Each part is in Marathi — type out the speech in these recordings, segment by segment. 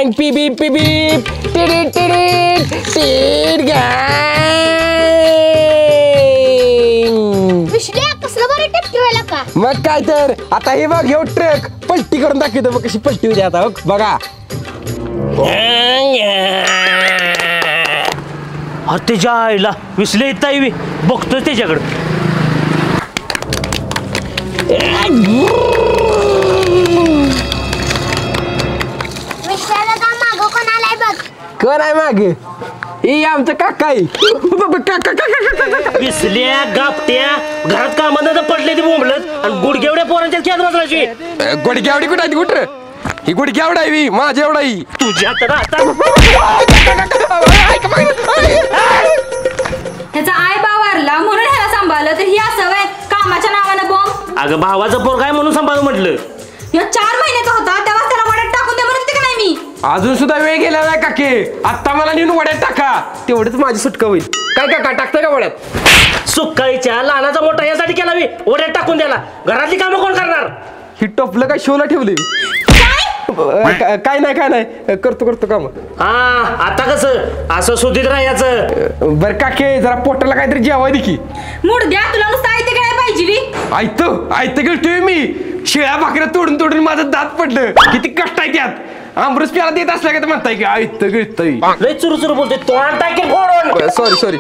गँग पिबी पिबी टिडीट टिडीट टीड गँग. विश्ल्या कसलं बरं टेप ठेवायला का? मग काय तर आता हे बघ हे ट्रक पलटी करून दाखवतो बघ कशी पलटी होती आता बघा. त्याच्या आईला विसले येता येवी बघतोय त्याच्याकडं. विश्ल्याला का मागं कोण आलाय बघ. कोण आहे माग हे आमचं काका आहे. विसल्या गापट्या घरात कामांना पडले ती बोंबलत आणि गुडघेवड्या पोरांच्या खेळत बसलायची. गुडघ्यावडी कुठं आहे कुठं ही गुडघ्यावडा आहे माझ्या एवढा ही तुझ्या तर आता ह्याचा आई बा वारला म्हणून ह्याला सांभाळलं तर ही असावं कामाच्या नावानं बॉम्ब. अगं भावाचं पोर काय म्हणून सांभाळून म्हटलं. या 4 महिन्याचा होता तेव्हा त्याला वड्यात टाकून दे म्हणत का नाही मी. अजून सुद्धा वेळ गेला नाही काके आत्ता मला नेऊन वड्यात टाका तेवढंच माझी सुटका होईल. काय काका टाकतं का वड्यात. सुकाळीच्या लहानाचा मोठा यासाठी केला मी ओढ्यात टाकून द्याला. घरातली कामं कोण करणार. ही टोपलं काय शोला ठेवली काय नाही करतो काम. हा आता कसं असं सुधीत राहायचं. बर काके जरा पोटाला काहीतरी जेवाय दे की. मूड द्या तुला नुसतं ऐकते काय पाहिजे बी. आयतं गेलतोय मी शिळ्या भाकऱ्या तोडून माझं दात पडलं किती कष्ट आहे त्यात. आमरस प्याला देत असल्या का म्हणताय की आयतं गिळतय लय चुरू बोलतोय तोंड टाकेल फोडून. सॉरी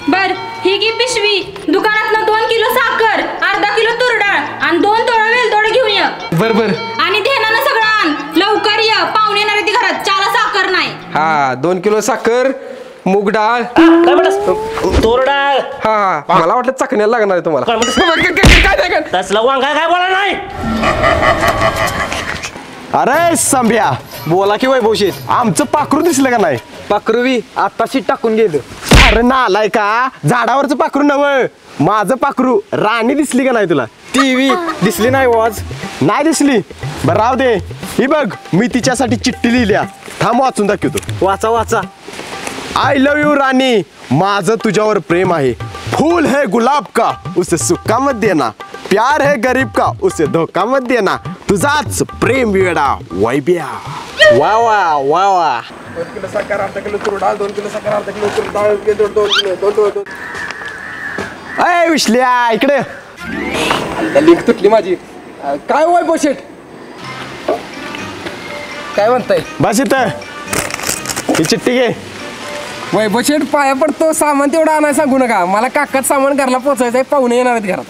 बर ही की पिशवी दुकानातनं 2 किलो साखर अर्धा किलो तूर डाळ आणि 2 तोळ वेलदोड घेऊन ये. बर आणि ध्यानानं सगळं आण लवकर ये पाहुणे येणार ती घरात चहाला साखर नाही. हा 2 किलो साखर मूग डाळ काय म्हणस तोर डाळ. हा मला वाटलं चकण्याला लागणार आहे तुम्हाला. काय म्हणतोस? काय तसला वांगा काय बोला नाही. अरे संभ्या बोला की वैभवशीत आमचं पाखरू दिसलं का नाही. पाखरूवी आताशी टाकून गेलं. अरे नालाय का झाडावरचं पाखरू नव माझं पाखरू. राणी दिसली का नाही तुला. टीव्ही दिसली नाही वाज. नाही दिसली बरं राव दे. ही बघ मी तिच्यासाठी चिठ्ठी लिहिल्या थांब वाचून दाखवतो. वाचा आय लव्ह यू राणी माझं तुझ्यावर प्रेम आहे. फूल है गुलाब का उसे सुक्का मत देना. प्यार है गरीब का उसे धोखा मत देना. तुझाच प्रेम वेडा वैब्या. वा 2 किलो साखर अर्धा किलो तूर डाळ 2 किलो साखर अर्धा किलो तूर डाळ 2 किलो. अय विश्ल्या इकडे लिंक तुटली माझी. काय वय पोशेट काय म्हणताय. बस इथं ही चिठ्ठी घे. वैभव शेठ पाया पडतो सामान तेवढं आणायला सांगू नका मला काकात सामान घरला पोचायचंय पाहुणे येणार आहेत घरात.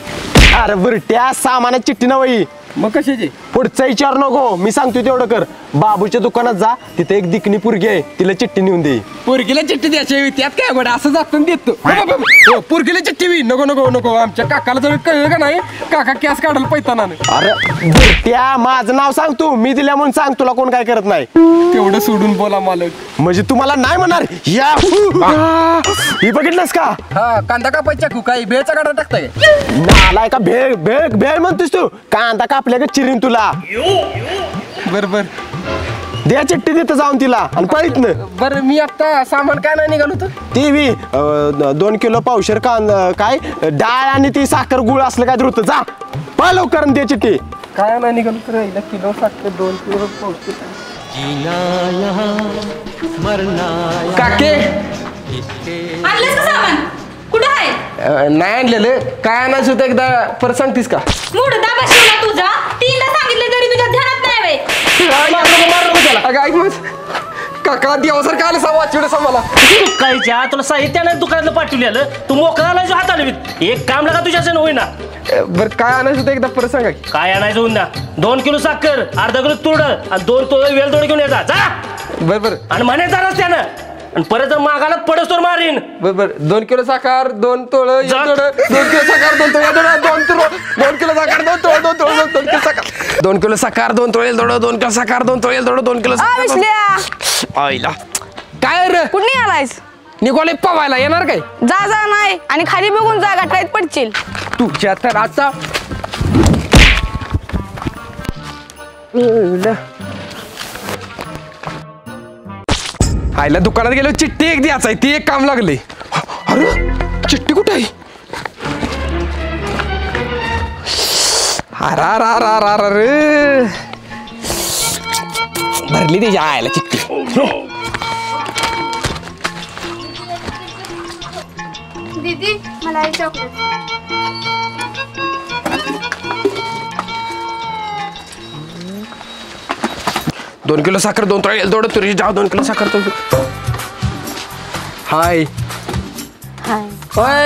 अरे बरं त्या सामानात चिठ्ठी नव्हती मग कशाची. पुढचा विचार नको मी सांगतो तेवढं कर. बाबूच्या दुकानात जा तिथे एक दिकनी पोरगी आहे तिला चिठ्ठी नेऊन दे. पोरगीला चिठ्ठी द्यायची त्यात काय गोड असं जातं देतो. पोरगीला चिठ्ठी बी नको आमच्या काकाला जर कळलं का नाही काका कॅस काढायला पैताना. अरे बरं त्या माझं नाव सांग तू मी दिल्या म्हणून सांग तुला कोण काय करत नाही. तेवढं सोडून बोला मालक. म्हणजे तुम्हाला नाही म्हणणार या ही बघितलंस का. हा कांदा कापायचा काही भेळचा काढा टाकताय. नालाय का भेळ भेळ भेळ म्हणतोस तू. कांदा कापल्या का चिरीन तुला. बर द्या चिठ्ठी देत जाऊन तिला आणि पळीत न. बरं मी आता सामान काय नाही निघालो होतं. ती बी 2 किलो पावशेर कांदा काय डाळ आणि ती साखर गुळ असलं काय धुत जा पळ लवकर दे चिठ्ठी. काय नाही निघालो तर किलो साखर 2 किलो पावशेर. काके आणलंस का सामान कुठं आहे. नाही आणलेलं काय आणायचं होतं एकदा परत सांगतीस का. मूड दाबा शिवला तुझा 3दा सांगितलं तरी तुझ्या ध्यानात नाही वे. ऐक मग काका देवासारखं आलं सा वाचवलं मला. कायच्या तुला साहित्यानं दुकानातलं पाठवलेलं तू मोकळा जो हात आले एक काम लगा तुझ्याचं होईना. बरं काय आणायचं होतं एकदा परत सांगा. काय आणायचं होईना 2 किलो साखर अर्धा किलो तुरड आणि 2 तोळ वेलदोड घेऊन येतात जा. बरं आणि म्हणायचा रस्त्यानं आणि परत जर मागाला पडस तर मारीन. बरं 2 किलो साखर 2 तोळ 2 किलो साखर 2 तोळ 2 किलो साखर 2 तोळ 2 किलो साखर 2 किलो साखर 2 तोळ 2 किलो साखर 2 तोळ 2 किलो आईला काय रे कुठे आलायस. निघाले पवायला येणार काय. जा नाही आणि खाली बघून जा गटारीत पडशील. तुझ्या तर आता आईला दुकानात गेलो चिठ्ठी एक द्यायचा ती एक काम लागले. अरे चिठ्ठी कुठे आहे. अरे भरली त्याच्या आयला चिठ्ठी. दीदी मला एक चॉकलेट. दोन किलो साखर 2 तोळे दोड तुरी जाव 2 किलो साखर. हाय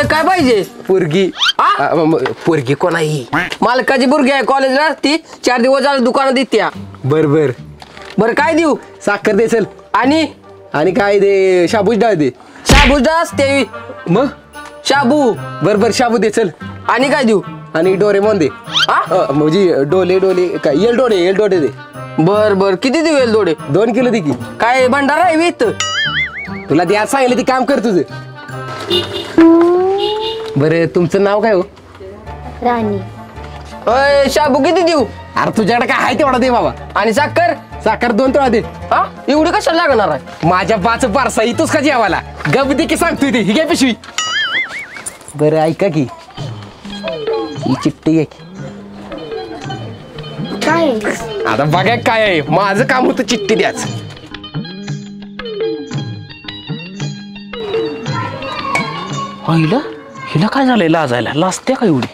काय पाहिजे? पोरगी. पोरगी कोण आहे? मालकाची बुरगी आहे, कॉलेजला असती. 4 दिवस झालं दुकानात देत्या. बर बर. बरं काय देऊ? साखर दे चल. आणि आणि काय दे? शाबूच डाळ दे. शाबूच असते. मग शाबू. बर बर शाबू दे चल. आणि काय देऊ? आणि डोरेमॉन दे. म्हणजे डोले काय एल डोडे दे. बर बर किती देऊ येईल थोडे? 2 किलो दे की. काय भंडारा आहे वित? तुला द्या सांगितलं ते काम कर तुझं. बरं तुमचं नाव काय हो? राणी. अय शाबू किती देऊ? अरे तुझ्याकडे काय आहे तेवढा दे बाबा. आणि साखर? साखर 2 तोळा दे. हा एवढी कशाला लागणार आहे? माझ्या 5 पारसा इथूच का जेवाला गप दे की सांगतोय ते. ही काय पिशवी. बरं ऐका की ही चिठ्ठी घे. काय आता बघा काय आहे. माझं काम होतं चिठ्ठी द्याच. हिला हिला काय झालंय लाजायला? लाजते का एवढी?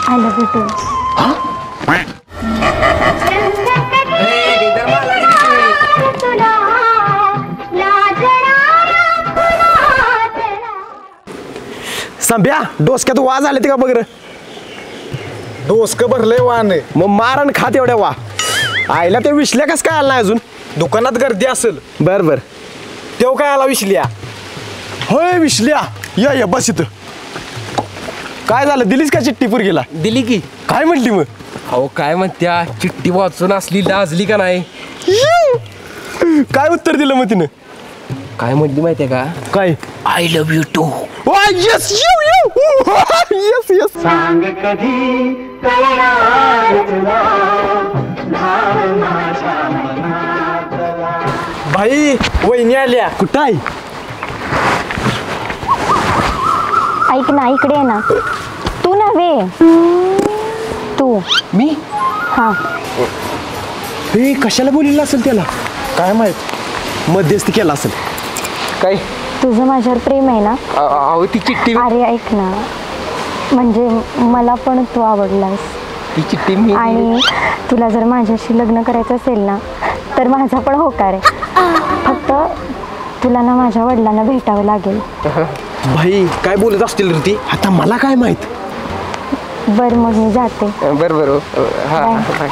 I love you too. संभ्या डोसक्यात वाज आले ते का बघ रे. डोसकं भरलंय वाहन. मग मारण खात एवढ्या वा. आईला ते विसल्या कस काय आला नाही अजून. दुकानात गर्दी असेल. बर बर. तेव्हा काय आला विसल्या. होय विसल्या या बस इथं. काय झालं दिलीस का चिठ्ठी पोरगीला? दिली की. काय म्हटली मग? अहो काय म्हणत्या चिठ्ठी वाचून असली लाजली का नाही? काय उत्तर दिलं मग तिनं? काय म्हणली माहितीये का? काय? I love you too. Yes yes yes. भाई वहिनी आल्या. कुठं आहे? ऐक ना इकडे ये ना. तू नव्हे तू. मी हा हे कशाला बोललेलं असेल त्याला? काय माहित. मध्यस्थी केला असेल. काय? तुझं माझ्यावर प्रेम आहे ना? अहो ती चिठ्ठी अरे ऐक ना, म्हणजे मला पण तू आवडलास. ती चिठ्ठी मी. आणि तुला जर माझ्याशी लग्न करायचं असेल ना तर माझा पण होकार आहे. फक्त तुला ना माझ्या वडिलांना भेटावं लागेल. भाई काय बोलत असतील रे ती? आता मला काय माहित. बरं मग मी जाते. बर बर. बाय.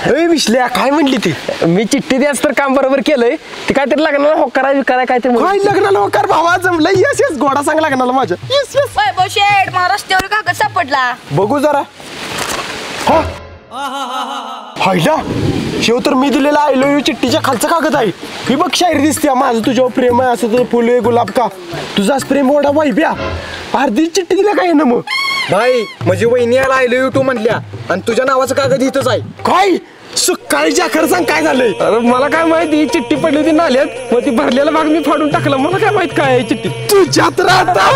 ए विसल्या काय म्हणली ती? मी चिठ्ठी द्याच तर काम बरोबर केलंय. ते काहीतरी लागणार होकारा विकारा काहीतरी काय लग्नाला होकार भावा जमलं. येस येस घोडा सांग लग्नाला माझ्या. Yes yes. शेठ मला रस्त्यावर कागद सापडला. बघू जरा. हो हायला शेव तर मी दिलेला आय लव्ह यू चिठ्ठीच्या खालचा कागद आहे. ही बघ शायरी दिसते. माझं तुझ्यावर प्रेम आहे असं तर फुल गुलाब का तुझाच प्रेम ओढा वाईब्या. अर्धी चिठ्ठी दिल्या काय ना मग? भाई म्हणजे वहिनी आला आय लव्ह यू टू म्हणल्या आणि तुझ्या नावाचं कागद इथंच आहे. काय सकाळीच्या खरं सांग काय झालंय? अरे मला काय माहिती. ही चिठ्ठी पडली होती नाल्यात मग ती भरलेला भाग मी फाडून टाकला. मला काय माहित काय आहे चिठ्ठी. तुझ्यात राहता